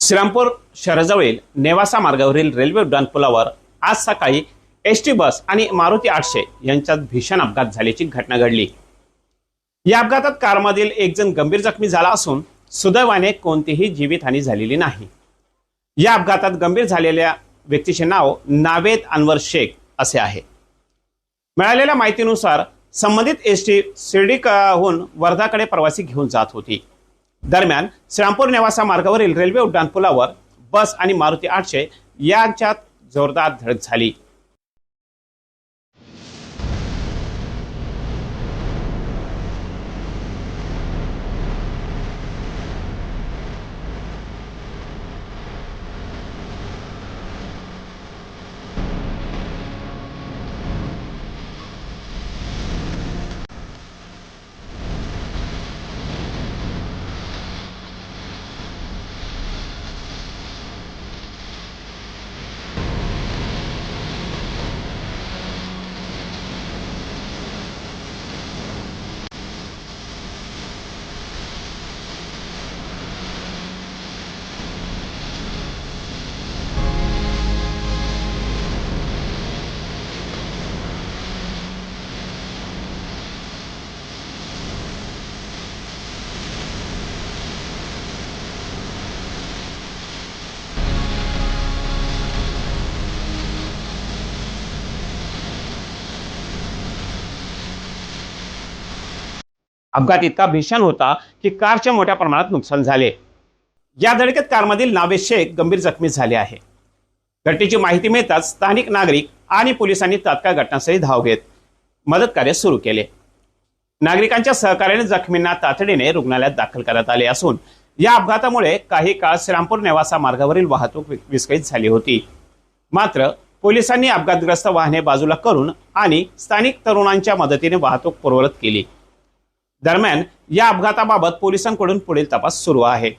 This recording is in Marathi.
श्रीरामपूर शहराजवळील नेवासा मार्गावरील रेल्वे उड्डाणपुलावर आज सकाळी एसटी बस आणि मारुती 800 यांच्यात भीषण अपघात झाल्याची घटना घडली। या अपघातात कारमधील एक जण गंभीर जखमी झाला असून सुदैवाने कोणतीही जीवितहानी झालेली नाही। या अपघातात गंभीर झालेल्या व्यक्तीचे नाव नावेद अनवर शेख असे आहे। मिळालेल्या माहितीनुसार संबंधित एसटी शिर्डीहून वर्धाकडे प्रवासी घेऊन जात होती। दरम्यान श्रीरामपूर नेवासा मार्गावरील रेल्वे उड्डाणपुलावर बस आणि मारुती 800 यांच्यात जोरदार धडक झाली। अपघात इतका भीषण होता की कारचे मोठ्या प्रमाणात नुकसान झाले। या धडकेत कारमधील नावेद शेख गंभीर जखमी झाले आहे। घटनेची माहिती मिळताच स्थानिक नागरिक आणि पोलिसांनी तात्काळ घटनास्थळी धाव घेत मदत कार्य सुरू केले। नागरिकांच्या सहकार्याने जखमींना तातडीने रुग्णालयात दाखल करण्यात आले असून या अपघातामुळे काही काळ श्रीरामपूर नेवासा मार्गावरील वाहतूक विस्कळीत झाली होती। मात्र पोलिसांनी अपघातग्रस्त वाहने बाजूला करून आणि स्थानिक तरुणांच्या मदतीने वाहतूक पूर्ववत केली। दरम्यान या अपघाताबाबत पोलिसांकडून पुढील तपास सुरू आहे।